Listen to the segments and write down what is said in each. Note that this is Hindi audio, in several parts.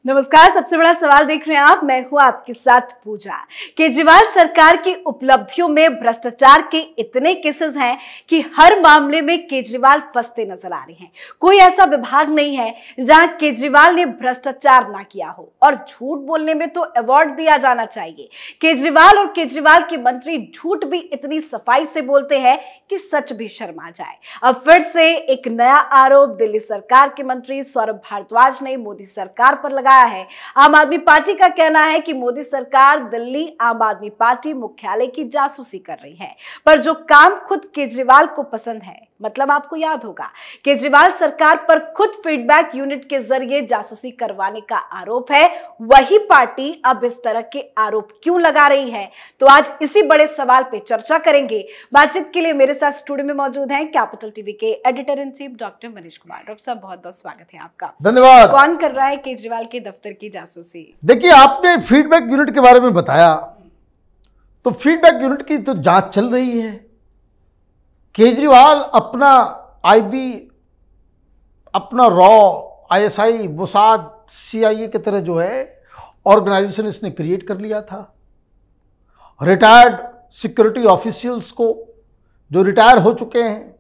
नमस्कार। सबसे बड़ा सवाल देख रहे हैं आप, मैं हूं आपके साथ पूजा। केजरीवाल सरकार की उपलब्धियों में भ्रष्टाचार के इतने केसेस हैं कि हर मामले में केजरीवाल फंसते नजर आ रहे हैं। कोई ऐसा विभाग नहीं है जहां केजरीवाल ने भ्रष्टाचार ना किया हो, और झूठ बोलने में तो अवार्ड दिया जाना चाहिए। केजरीवाल और केजरीवाल के मंत्री झूठ भी इतनी सफाई से बोलते हैं कि सच भी शर्मा जाए। अब फिर से एक नया आरोप दिल्ली सरकार के मंत्री सौरभ भारद्वाज ने मोदी सरकार पर लगाया है। आम आदमी पार्टी का कहना है कि मोदी सरकार दिल्ली आम आदमी पार्टी मुख्यालय की जासूसी कर रही है, पर जो काम खुद केजरीवाल को पसंद है, मतलब आपको याद होगा केजरीवाल सरकार पर खुद फीडबैक यूनिट के जरिए जासूसी करवाने का आरोप है, वही पार्टी अब इस तरह के आरोप क्यों लगा रही है? तो आज इसी बड़े सवाल पे चर्चा करेंगे। बातचीत के लिए मेरे साथ स्टूडियो में मौजूद हैं कैपिटल टीवी के editor in chief doctor Manish Kumar. Doctor साहब, बहुत बहुत स्वागत है आपका। धन्यवाद। कौन कर रहा है केजरीवाल के दफ्तर की जासूसी? देखिए, आपने फीडबैक यूनिट के बारे में बताया, तो फीडबैक यूनिट की तो जांच चल रही है। केजरीवाल अपना आईबी, अपना रॉ, आईएसआई, मोसाद, सीआईए की तरह जो है ऑर्गेनाइजेशन इसने क्रिएट कर लिया था। रिटायर्ड सिक्योरिटी ऑफिशियल्स को, जो रिटायर हो चुके हैं,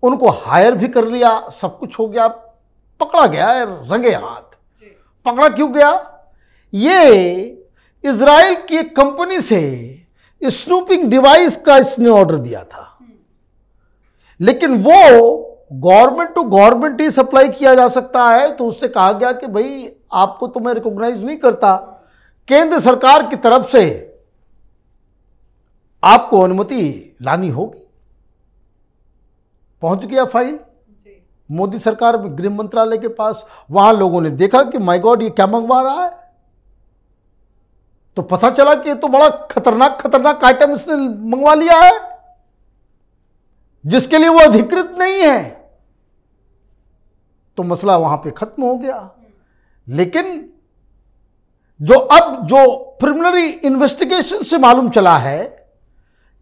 उनको हायर भी कर लिया, सब कुछ हो गया, पकड़ा गया है रंगे हाथ। पकड़ा क्यों गया? ये इजराइल की एक कंपनी से स्नूपिंग डिवाइस का इसने ऑर्डर दिया था, लेकिन वो गवर्नमेंट टू गवर्नमेंट ही सप्लाई किया जा सकता है। तो उससे कहा गया कि भाई आपको तो मैं रिकॉग्नाइज नहीं करता, केंद्र सरकार की तरफ से आपको अनुमति लानी होगी। पहुंच गया फाइल मोदी सरकार में, गृह मंत्रालय के पास। वहां लोगों ने देखा कि माय गॉड, ये क्या मंगवा रहा है। तो पता चला कि ये तो बड़ा खतरनाक आइटम इसने मंगवा लिया है, जिसके लिए वो अधिकृत नहीं है। तो मसला वहां पे खत्म हो गया। लेकिन जो प्रिलिमिनरी इन्वेस्टिगेशन से मालूम चला है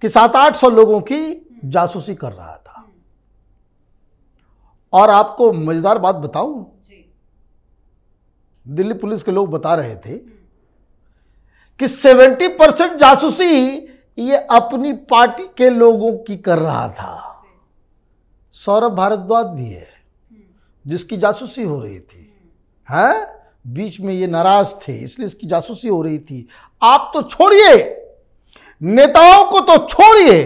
कि 700-800 लोगों की जासूसी कर रहा था। और आपको मजेदार बात बताऊं, दिल्ली पुलिस के लोग बता रहे थे कि 70% जासूसी ये अपनी पार्टी के लोगों की कर रहा था। सौरभ भारद्वाज भी है जिसकी जासूसी हो रही थी, हैं? बीच में ये नाराज थे, इसलिए इसकी जासूसी हो रही थी। आप तो छोड़िए, नेताओं को तो छोड़िए,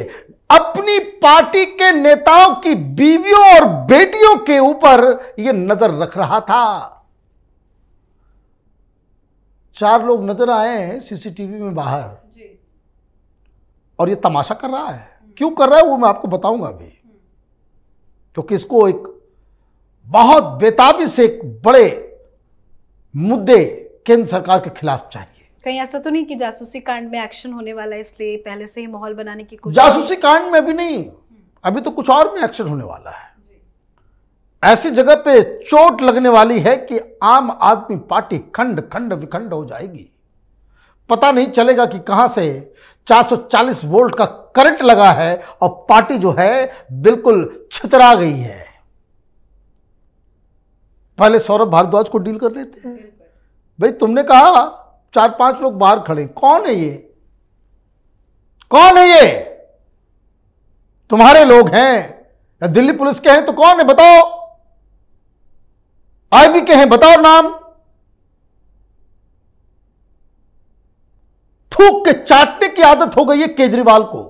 अपनी पार्टी के नेताओं की बीवियों और बेटियों के ऊपर यह नजर रख रहा था। 4 लोग नजर आए हैं सीसीटीवी में बाहर, और ये तमाशा कर रहा है। क्यों कर रहा है वो मैं आपको बताऊंगा अभी, क्योंकि इसको एक बहुत बेताबी से एक बड़े मुद्दे केंद्र सरकार के खिलाफ चाहिए। कहीं ऐसा तो नहीं कि जासूसी कांड में एक्शन होने वाला है, इसलिए पहले से ही माहौल बनाने की कोशिश? जासूसी कांड में भी नहीं, अभी तो कुछ और में एक्शन होने वाला है। ऐसी जगह पे चोट लगने वाली है कि आम आदमी पार्टी खंड खंड विखंड हो जाएगी। पता नहीं चलेगा कि कहां से 440 वोल्ट का करंट लगा है और पार्टी जो है बिल्कुल छितरा गई है। पहले सौरभ भारद्वाज को डील कर लेते हैं। भाई, तुमने कहा 4-5 लोग बाहर खड़े, कौन है ये? कौन है ये? तुम्हारे लोग हैं या दिल्ली पुलिस के हैं? तो कौन है बताओ? आईबी के हैं, बताओ नाम। थूक के चाटने की आदत हो गई है केजरीवाल को।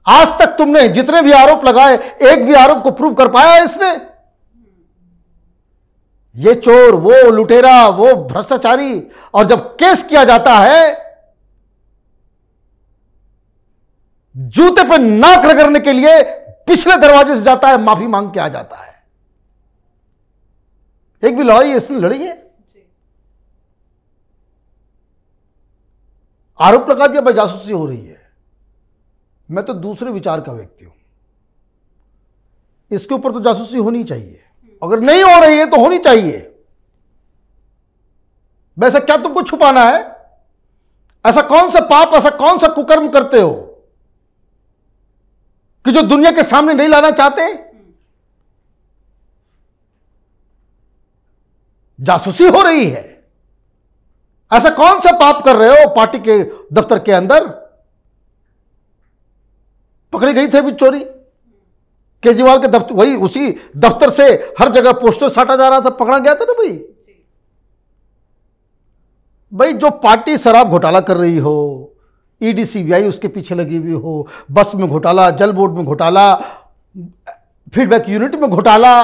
आज तक तुमने जितने भी आरोप लगाए, एक भी आरोप को प्रूव कर पाया इसने? ये चोर, वो लुटेरा, वो भ्रष्टाचारी, और जब केस किया जाता है, जूते पर नाक रगड़ने के लिए पिछले दरवाजे से जाता है, माफी मांग के आ जाता है। एक भी लड़ाई इसने लड़ी है? आरोप लगा दिया भाई जासूसी हो रही है। मैं तो दूसरे विचार का व्यक्ति हूं, इसके ऊपर तो जासूसी होनी चाहिए। अगर नहीं हो रही है तो होनी चाहिए। वैसे क्या तुमको छुपाना है? ऐसा कौन सा पाप, ऐसा कौन सा कुकर्म करते हो कि जो दुनिया के सामने नहीं लाना चाहते? जासूसी हो रही है। ऐसा कौन सा पाप कर रहे हो पार्टी के दफ्तर के अंदर? पकड़ी गई थे अभी चोरी केजरीवाल के दफ्तर, वही उसी दफ्तर से हर जगह पोस्टर साटा जा रहा था, पकड़ा गया था ना भाई जो पार्टी शराब घोटाला कर रही हो, ईडी सीबीआई उसके पीछे लगी हुई हो, बस में घोटाला, जल बोर्ड में घोटाला, फीडबैक यूनिट में घोटाला,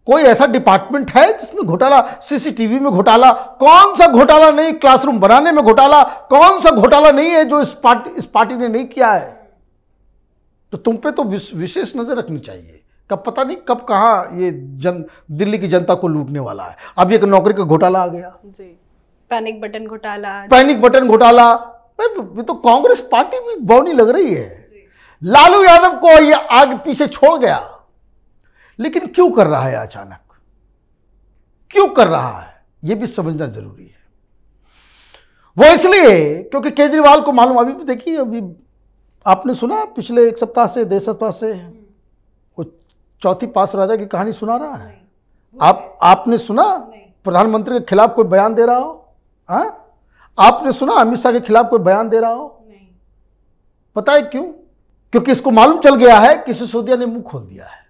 कोई ऐसा डिपार्टमेंट है जिसमें घोटाला? सीसीटीवी में घोटाला, कौन सा घोटाला नहीं? क्लासरूम बनाने में घोटाला, कौन सा घोटाला नहीं है जो इस पार्टी ने नहीं किया है? तो तुम पे तो विशेष नजर रखनी चाहिए। कब पता नहीं कब कहां ये दिल्ली की जनता को लूटने वाला है। अब एक नौकरी का घोटाला आ गया जी, पैनिक बटन घोटाला, ये तो कांग्रेस पार्टी भी बौनी लग रही है। लालू यादव को ये आगे पीछे छोड़ गया, लेकिन क्यों कर रहा है? अचानक क्यों कर रहा है ये भी समझना जरूरी है। वो इसलिए क्योंकि केजरीवाल को मालूम, अभी भी देखिए, अभी आपने सुना पिछले एक सप्ताह से, डेढ़ सप्ताह से वो चौथी पास राजा की कहानी सुना रहा है। आपने सुना प्रधानमंत्री के खिलाफ कोई बयान दे रहा हो? आपने सुना अमित शाह के खिलाफ कोई बयान दे रहा हो? पता है क्यों? क्योंकि इसको मालूम चल गया है कि सिसोदिया ने मुंह खोल दिया है।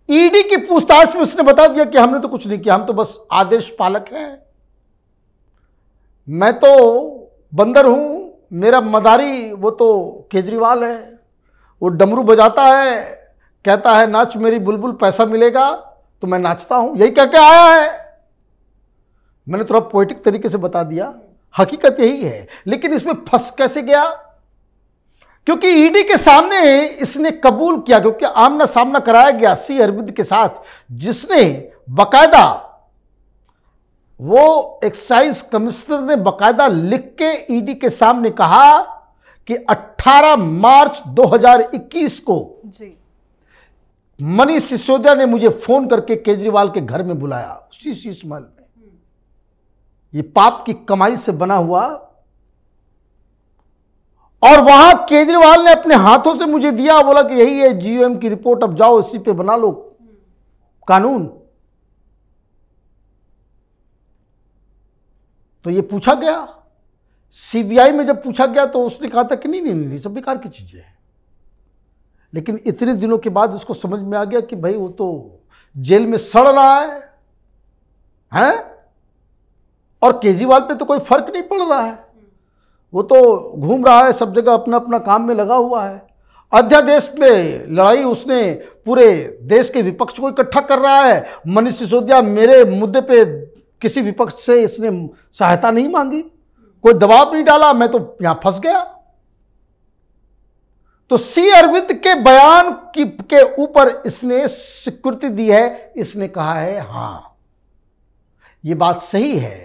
ईडी की पूछताछ में उसने बता दिया कि हमने तो कुछ नहीं किया, हम तो बस आदेश पालक हैं, मैं तो बंदर हूं, मेरा मदारी वो तो केजरीवाल है, वो डमरू बजाता है, कहता है नाच मेरी बुलबुल पैसा मिलेगा, तो मैं नाचता हूं, यही कह के आया है। मैंने थोड़ा पोएटिक तरीके से बता दिया, हकीकत यही है। लेकिन इसमें फंस कैसे गया? क्योंकि ईडी के सामने इसने कबूल किया, क्योंकि आमना सामना कराया गया सी अरविंद के साथ, जिसने बकायदा, वो एक्साइज कमिश्नर ने बकायदा लिख के ईडी के सामने कहा कि 18 मार्च 2021 को जी मनीष सिसोदिया ने मुझे फोन करके केजरीवाल के घर में बुलाया, उसी शीश महल में। ये पाप की कमाई से बना हुआ, और वहां केजरीवाल ने अपने हाथों से मुझे दिया, बोला कि यही है जीओएम की रिपोर्ट, अब जाओ इसी पे बना लो कानून। तो ये पूछा गया सीबीआई में, जब पूछा गया तो उसने कहा था कि नहीं सब बेकार की चीजें हैं। लेकिन इतने दिनों के बाद उसको समझ में आ गया कि भाई वो तो जेल में सड़ रहा है? और केजरीवाल पे तो कोई फर्क नहीं पड़ रहा है, वो तो घूम रहा है सब जगह, अपना अपना काम में लगा हुआ है। अध्यादेश में लड़ाई उसने पूरे देश के विपक्ष को इकट्ठा कर रहा है। मनीष सिसोदिया मेरे मुद्दे पे किसी विपक्ष से इसने सहायता नहीं मांगी, कोई दबाव नहीं डाला, मैं तो यहां फंस गया। तो सी अरविंद के बयान के ऊपर इसने स्वीकृति दी है, इसने कहा है हां ये बात सही है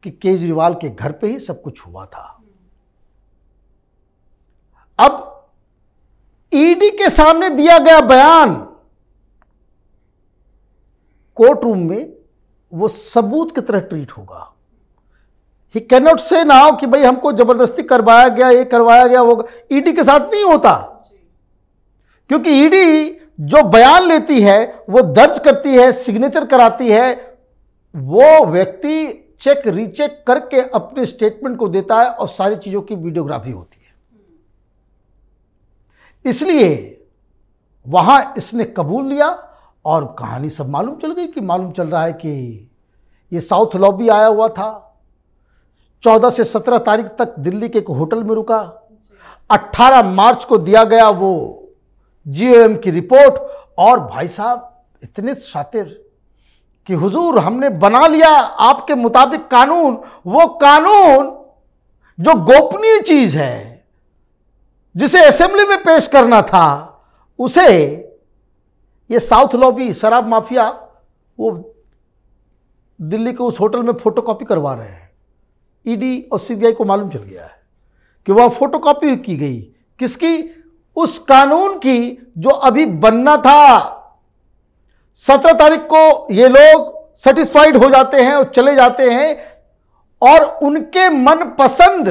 कि केजरीवाल के घर पे ही सब कुछ हुआ था। अब ईडी के सामने दिया गया बयान कोर्ट रूम में वो सबूत की तरह ट्रीट होगा। ही कैन नॉट से नाउ कि भाई हमको जबरदस्ती करवाया गया, ये करवाया गया, वो ईडी के साथ नहीं होता, क्योंकि ईडी जो बयान लेती है, वो दर्ज करती है, सिग्नेचर कराती है, वो व्यक्ति चेक रीचेक करके अपने स्टेटमेंट को देता है और सारी चीजों की वीडियोग्राफी होती है। इसलिए वहां इसने कबूल लिया और कहानी सब मालूम चल गई कि मालूम चल रहा है कि ये साउथ लॉबी आया हुआ था, 14 से 17 तारीख तक दिल्ली के एक होटल में रुका, 18 मार्च को दिया गया वो जीओएम की रिपोर्ट, और भाई साहब इतने शातिर कि हुजूर हमने बना लिया आपके मुताबिक कानून, वो कानून जो गोपनीय चीज है, जिसे असेंबली में पेश करना था, उसे ये साउथ लॉबी शराब माफिया वो दिल्ली के उस होटल में फोटोकॉपी करवा रहे हैं। ईडी और सीबीआई को मालूम चल गया है कि वह फोटोकॉपी की गई, किसकी? उस कानून की जो अभी बनना था। 17 तारीख को ये लोग सेटिस्फाइड हो जाते हैं और चले जाते हैं, और उनके मनपसंद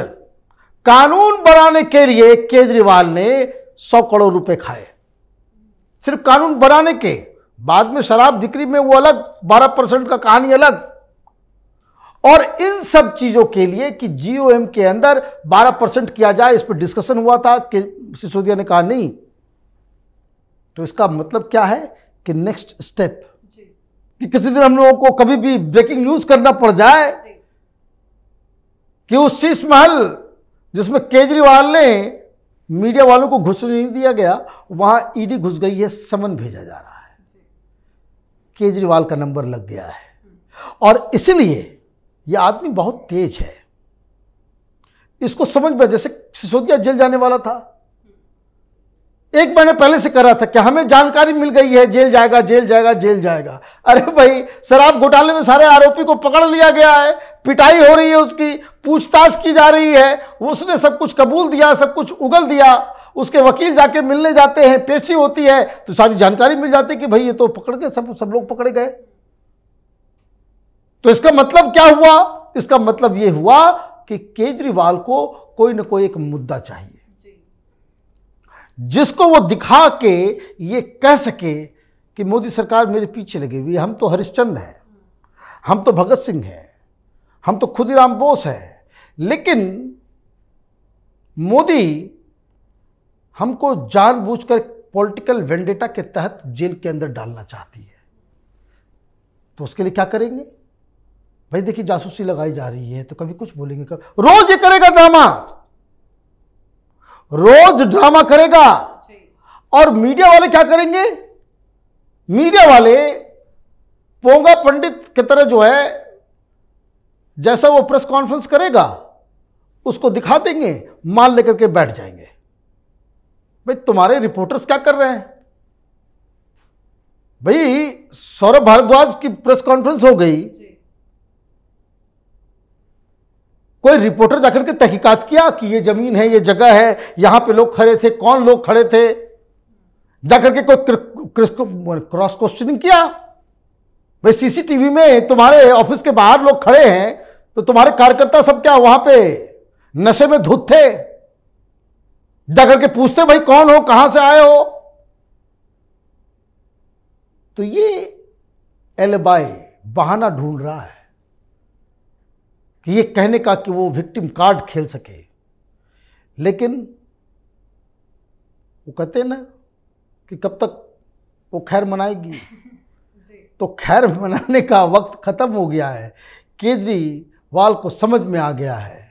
कानून बनाने के लिए केजरीवाल ने 100 करोड़ रुपए खाए, सिर्फ कानून बनाने के। बाद में शराब बिक्री में वो अलग 12% का कहानी अलग। और इन सब चीजों के लिए कि जीओएम के अंदर 12% किया जाए, इस पर डिस्कशन हुआ था कि सिसोदिया ने कहा नहीं। तो इसका मतलब क्या है कि नेक्स्ट स्टेप, कि किसी दिन हम लोगों को कभी भी ब्रेकिंग न्यूज करना पड़ जाए कि उस शीश महल जिसमें केजरीवाल ने मीडिया वालों को घुसने नहीं दिया गया, वहां ईडी घुस गई है, समन भेजा जा रहा है, केजरीवाल का नंबर लग गया है। और इसलिए यह आदमी बहुत तेज है, इसको समझ में, जैसे सिसोदिया जेल जाने वाला था, 1 महीने पहले से कर रहा था कि हमें जानकारी मिल गई है जेल जाएगा जेल जाएगा जेल जाएगा। अरे भाई, शराब घोटाले में सारे आरोपी को पकड़ लिया गया है, पिटाई हो रही है, उसकी पूछताछ की जा रही है, उसने सब कुछ कबूल दिया, सब कुछ उगल दिया, उसके वकील जाके मिलने जाते हैं, पेशी होती है तो सारी जानकारी मिल जाती है कि भाई ये तो पकड़ गए, सब लोग पकड़े गए। तो इसका मतलब क्या हुआ? इसका मतलब यह हुआ कि केजरीवाल को कोई ना कोई एक मुद्दा चाहिए जिसको वो दिखा के ये कह सके कि मोदी सरकार मेरे पीछे लगी हुई है, हम तो हरिश्चंद्र हैं, हम तो भगत सिंह हैं, हम तो खुदीराम बोस हैं, लेकिन मोदी हमको जानबूझकर पॉलिटिकल वेंडेटा के तहत जेल के अंदर डालना चाहती है। तो उसके लिए क्या करेंगे भाई? देखिए, जासूसी लगाई जा रही है तो कभी कुछ बोलेंगे, कभी रोज ये करेगा ड्रामा, रोज ड्रामा करेगा। और मीडिया वाले क्या करेंगे? मीडिया वाले पोंगा पंडित की तरह जो है, जैसा वो प्रेस कॉन्फ्रेंस करेगा उसको दिखा देंगे, माल लेकर के बैठ जाएंगे। भाई, तुम्हारे रिपोर्टर्स क्या कर रहे हैं? भाई, सौरभ भारद्वाज की प्रेस कॉन्फ्रेंस हो गई, कोई रिपोर्टर जाकर के तहकीकात किया कि ये जमीन है, ये जगह है, यहां पे लोग खड़े थे, कौन लोग खड़े थे? जाकर के कोई क्रॉस क्वेश्चनिंग किया? भाई, सीसीटीवी में तुम्हारे ऑफिस के बाहर लोग खड़े हैं तो तुम्हारे कार्यकर्ता सब क्या वहां पे नशे में धुत थे? जाकर के पूछते भाई कौन हो, कहां से आए हो? तो ये एलिबाई बहाना ढूंढ रहा है कि ये कहने का कि वो विक्टिम कार्ड खेल सके। लेकिन वो कहते हैं ना कि कब तक वो खैर मनाएगी, तो खैर मनाने का वक्त खत्म हो गया है। केजरीवाल को समझ में आ गया है।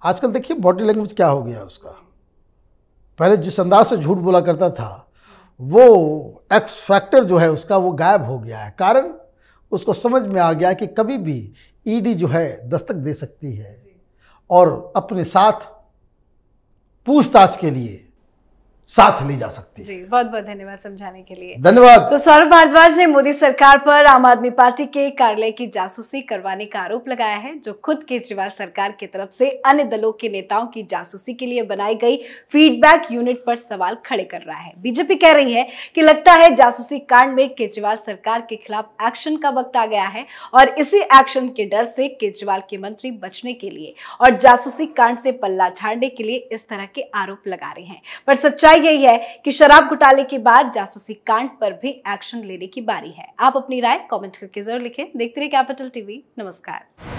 आजकल देखिए बॉडी लैंग्वेज क्या हो गया उसका। पहले जिस अंदाज से झूठ बोला करता था, वो एक्स फैक्टर जो है उसका वो गायब हो गया है। कारण उसको समझ में आ गया कि कभी भी ईडी जो है दस्तक दे सकती है और अपने साथ पूछताछ के लिए साथ ली जा सकती है। जी, बहुत बहुत धन्यवाद समझाने के लिए। धन्यवाद। तो सौरभ भारद्वाज ने मोदी सरकार पर आम आदमी पार्टी के कार्यालय की जासूसी करवाने का आरोप लगाया है, जो खुद केजरीवाल सरकार की तरफ से अन्य दलों के नेताओं की जासूसी के लिए बनाई गई फीडबैक यूनिट पर सवाल खड़े कर रहा है। बीजेपी कह रही है कि लगता है जासूसी कांड में केजरीवाल सरकार के खिलाफ एक्शन का वक्त आ गया है और इसी एक्शन के डर से केजरीवाल के मंत्री बचने के लिए और जासूसी कांड से पल्ला झाड़ने के लिए इस तरह के आरोप लगा रहे हैं। पर सच्चाई यही है कि शराब घोटाले के बाद जासूसी कांड पर भी एक्शन लेने की बारी है। आप अपनी राय कमेंट करके जरूर लिखें। देखते रहिए कैपिटल टीवी। नमस्कार।